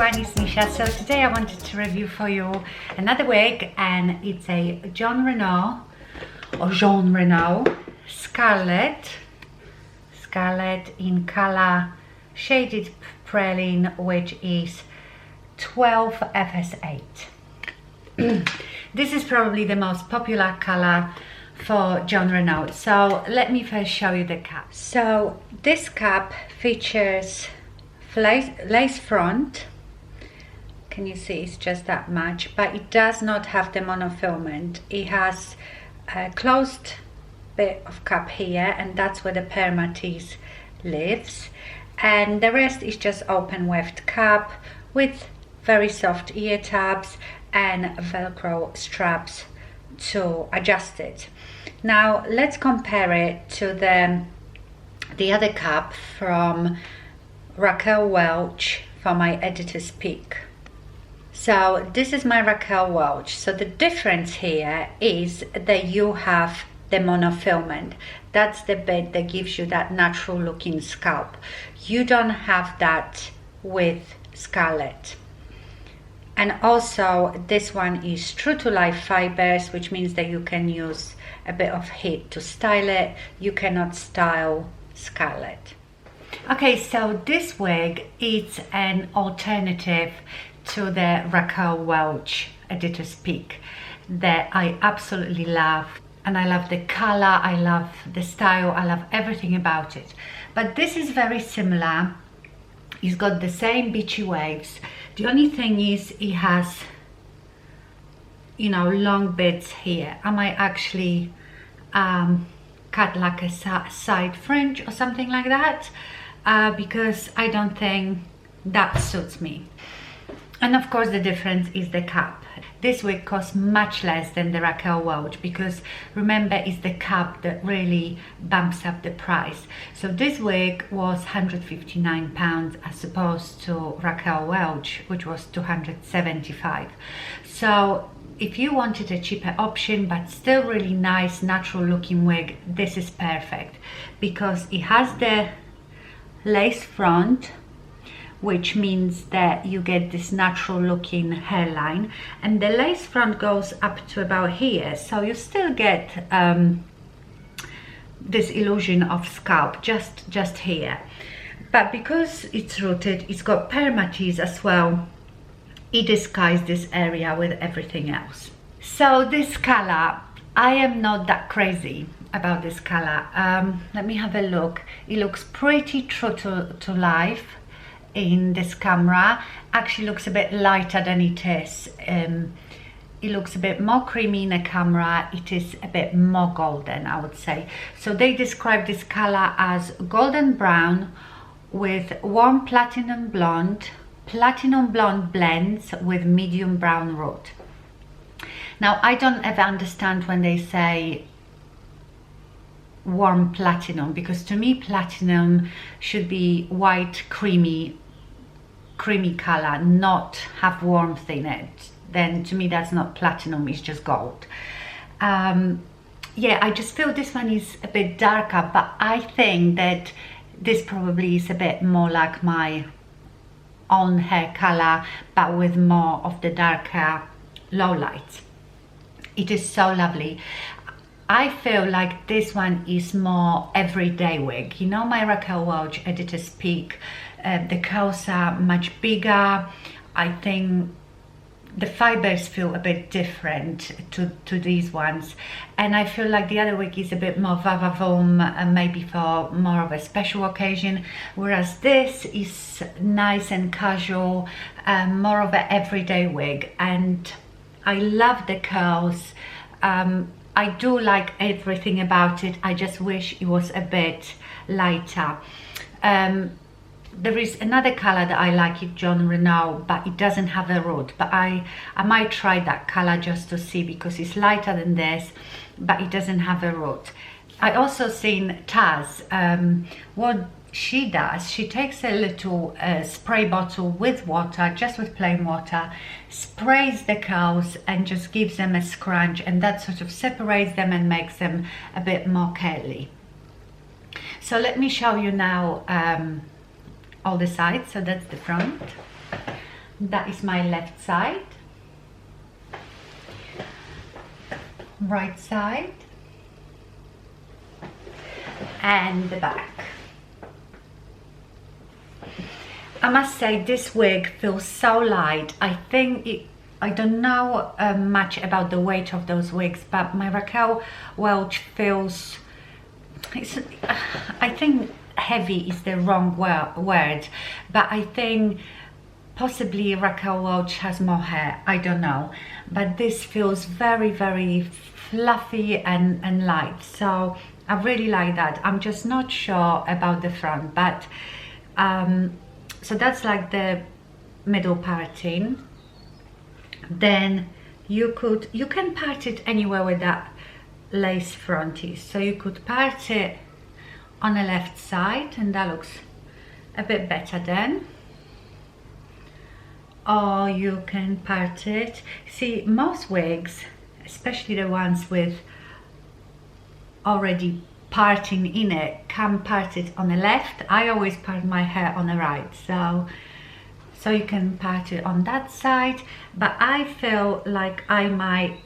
everyone, it's Nisha. So today I wanted to review for you another wig, and it's a Jon Renau Scarlett in color shaded praline, which is 12FS8. This is probably the most popular color for Jon Renau. So let me first show you the cap. So this cap features lace front. Can you see it's just that much, but it does not have the monofilament. It has a closed bit of cap here, and that's where the permatease lives, and the rest is just open weft cap with very soft ear tabs and velcro straps to adjust it. Now let's compare it to the other cap from Raquel Welch for my editor's pick. So this is my Raquel Welch. So the difference here is that you have the monofilament. That's the bit that gives you that natural looking scalp. You don't have that with Scarlett. And also this one is true to life fibers, which means that you can use a bit of heat to style it. You cannot style Scarlett. Okay, so this wig is an alternative to the Raquel Welch editor's pick that I absolutely love. And I love the color, I love the style, I love everything about it. But this is very similar. It's got the same beachy waves. The only thing is it has, you know, long bits here. I might actually cut like a side fringe or something like that, because I don't think that suits me. And of course the difference is the cap. This wig costs much less than the Raquel Welch, because remember, it's the cap that really bumps up the price. So this wig was £159 as opposed to Raquel Welch, which was £275. So if you wanted a cheaper option but still really nice natural looking wig, this is perfect, because it has the lace front, which means that you get this natural looking hairline, and the lace front goes up to about here, so you still get this illusion of scalp just here. But because it's rooted, it's got permatease as well, it disguises this area with everything else. So this color, I am not that crazy about this color. Let me have a look. It looks pretty true to life in this camera. Actually looks a bit lighter than it is. It looks a bit more creamy in the camera. It is a bit more golden, I would say. So they describe this color as golden brown with warm platinum blonde blends with medium brown root. Now I don't ever understand when they say warm platinum, because to me platinum should be white creamy color, not have warmth in it. Then to me that's not platinum, it's just gold. Yeah, I just feel this one is a bit darker, but I think that this probably is a bit more like my own hair color, but with more of the darker lowlights. It is so lovely. I feel like this one is more everyday wig. You know, my Raquel Welch editor's pick, the curls are much bigger. I think the fibers feel a bit different to these ones, and I feel like the other wig is a bit more va-va-voom, maybe for more of a special occasion, whereas this is nice and casual, more of an everyday wig. And I love the curls. I do like everything about it. I just wish it was a bit lighter. There is another color that I like, it Jon Renau, but it doesn't have a root. But I might try that color just to see, because it's lighter than this, but it doesn't have a root. I also seen Taz. What she does, she takes a little spray bottle with water, just with plain water, sprays the curls and just gives them a scrunch, and that sort of separates them and makes them a bit more curly. So let me show you now all the sides. So that's the front. That is my left side, right side, and the back. I must say this wig feels so light. I don't know much about the weight of those wigs, but my Raquel Welch feels, I think heavy is the wrong word, but I think possibly Raquel Welch has more hair, I don't know, but this feels very, very fluffy and light, so I really like that. I'm just not sure about the front, but so that's like the middle parting. Then you can part it anywhere with that lace front is, so you could part it on the left side, and that looks a bit better then, or you can part it. See, most wigs, especially the ones with already parting in it, can part it on the left. I always part my hair on the right, so you can part it on that side, but I feel like I might,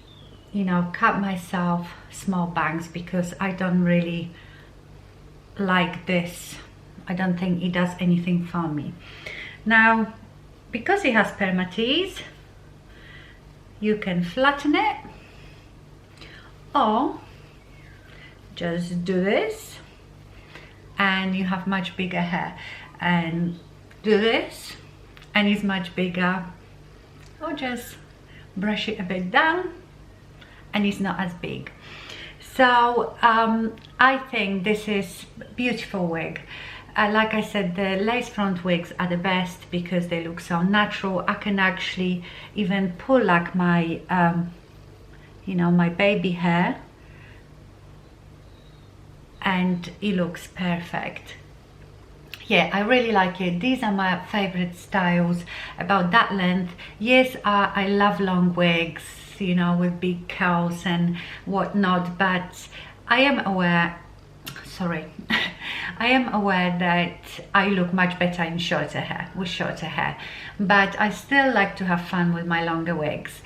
you know, cut myself small bangs because I don't really like this. I don't think it does anything for me. Now, because it has permatease, you can flatten it, or just do this and you have much bigger hair, and do this and it's much bigger, or just brush it a bit down and it's not as big. So I think this is a beautiful wig. Like I said, the lace front wigs are the best because they look so natural. I can actually even pull like my you know, my baby hair, and it looks perfect. Yeah, I really like it. These are my favorite styles, about that length. Yes, I love long wigs, you know, with big curls and whatnot, but I am aware, sorry, I am aware that I look much better in shorter hair, with shorter hair, but I still like to have fun with my longer wigs.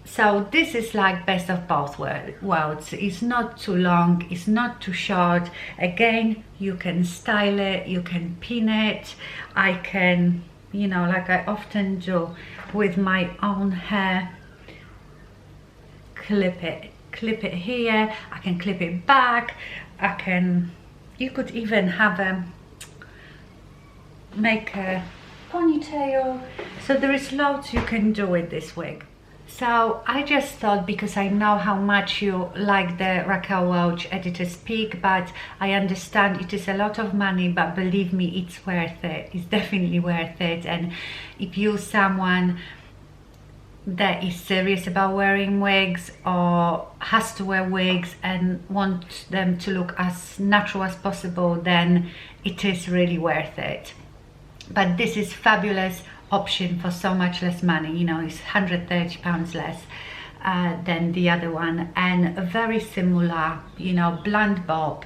So this is like best of both worlds. It's not too long, it's not too short. Again, you can style it, you can pin it. I can, you know, like I often do with my own hair, clip it here. I can clip it back. You could even have make a ponytail. So there is loads you can do with this wig. So I just thought, because I know how much you like the Raquel Welch Editor's Pick, but I understand it is a lot of money, but believe me, it's worth it. It's definitely worth it. And if you're someone that is serious about wearing wigs, or has to wear wigs and want them to look as natural as possible, then it is really worth it. But this is fabulous option for so much less money. You know, it's £130 less than the other one, and a very similar, you know, blunt bob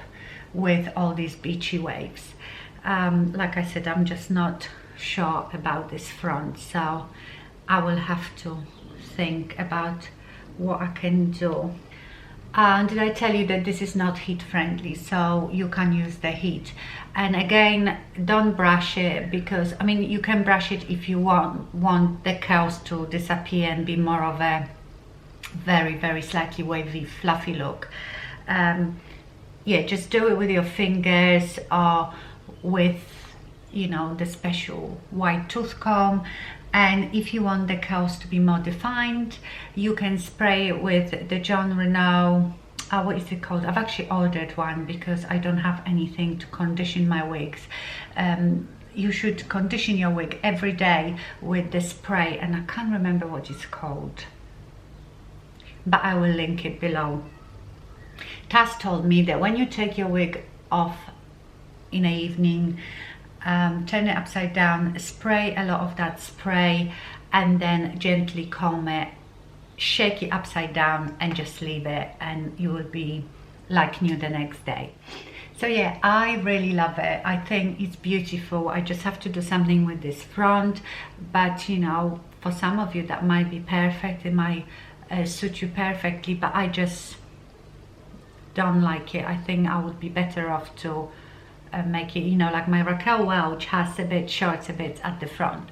with all these beachy waves. Like I said, I'm just not sure about this front, so I will have to think about what I can do. Did I tell you that this is not heat friendly, so you can use the heat? And again, don't brush it, because I mean, you can brush it if you want the curls to disappear and be more of a very slightly wavy, fluffy look. Yeah, just do it with your fingers, or with, you know, the special white tooth comb. And if you want the curls to be more defined, you can spray it with the Jon Renau, what is it called? I've actually ordered one because I don't have anything to condition my wigs. You should condition your wig every day with the spray, and I can't remember what it's called, but I will link it below. Taz told me that when you take your wig off in the evening, turn it upside down, spray a lot of that spray, and then gently comb it, shake it upside down, and just leave it, and you will be like new the next day. So yeah, I really love it. I think it's beautiful. I just have to do something with this front, but you know, for some of you that might be perfect. It might suit you perfectly, but I just don't like it. I think I would be better off to make it, you know, like my Raquel Welch has a bit short, a bit at the front.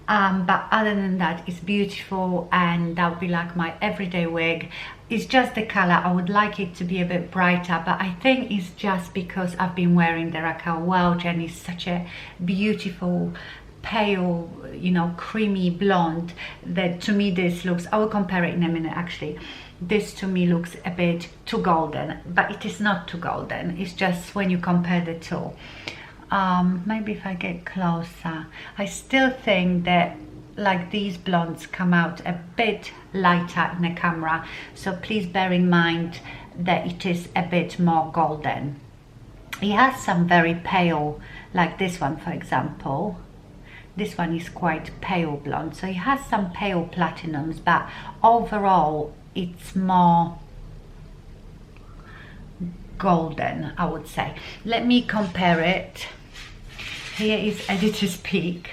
But other than that, it's beautiful, and that would be like my everyday wig. It's just the color. I would like it to be a bit brighter, but I think it's just because I've been wearing the Raquel Welch and it's such a beautiful pale, you know, creamy blonde, that to me this looks, I will compare it in a minute actually, this to me looks a bit too golden, but it is not too golden. It's just when you compare the two. Maybe if I get closer, I still think that like these blondes come out a bit lighter in the camera, so please bear in mind that it is a bit more golden. It has some very pale, like this one for example. This one is quite pale blonde, so it has some pale platinums, but overall it's more golden, I would say. Let me compare it. Here is Editor's Peak.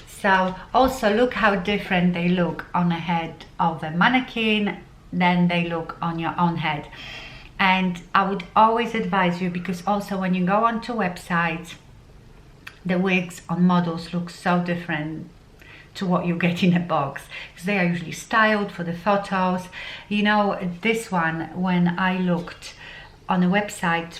So also look how different they look on the head of a mannequin than they look on your own head. And I would always advise you, because also when you go onto websites, the wigs on models look so different to what you get in a box, because they are usually styled for the photos. You know, this one, when I looked on a website,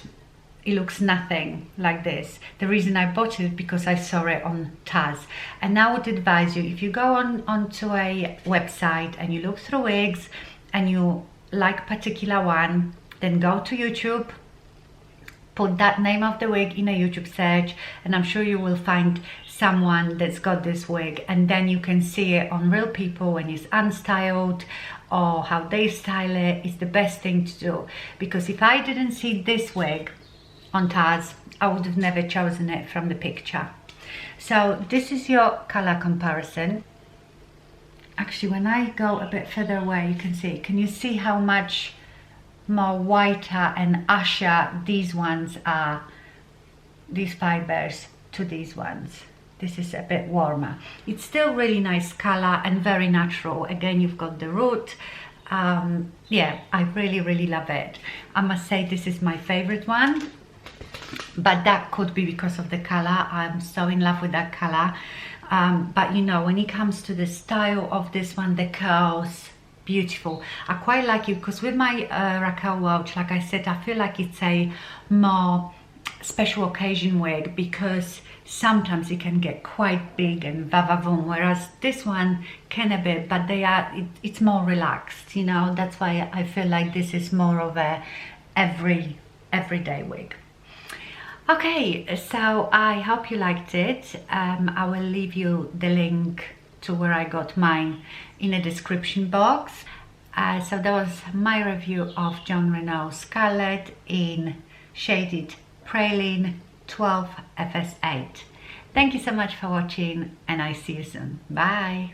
it looks nothing like this. The reason I bought it because I saw it on Taz. And I would advise you, if you go onto a website and you look through wigs and you like particular one, then go to YouTube, put that name of the wig in a YouTube search, and I'm sure you will find someone that's got this wig, and then you can see it on real people when it's unstyled or how they style it. It's the best thing to do, because if I didn't see this wig on Taz, I would have never chosen it from the picture. So this is your color comparison. Actually, when I go a bit further away, you can see, can you see how much more whiter and ashier these ones are, these fibers, to these ones? This is a bit warmer. It's still really nice color and very natural. Again, you've got the root. Yeah, I really love it. I must say this is my favorite one, but that could be because of the color. I'm so in love with that color. But you know, when it comes to the style of this one, the curls, beautiful. I quite like it because with my Raquel Welch, like I said, I feel like it's a more special occasion wig, because sometimes it can get quite big and va-va-voom, whereas this one can a bit, but it's more relaxed, you know. That's why I feel like this is more of a everyday wig. Okay, so I hope you liked it. I will leave you the link to where I got mine in the description box. So that was my review of Jon Renau Scarlett in shaded praline 12FS8. Thank you so much for watching, and I see you soon. Bye.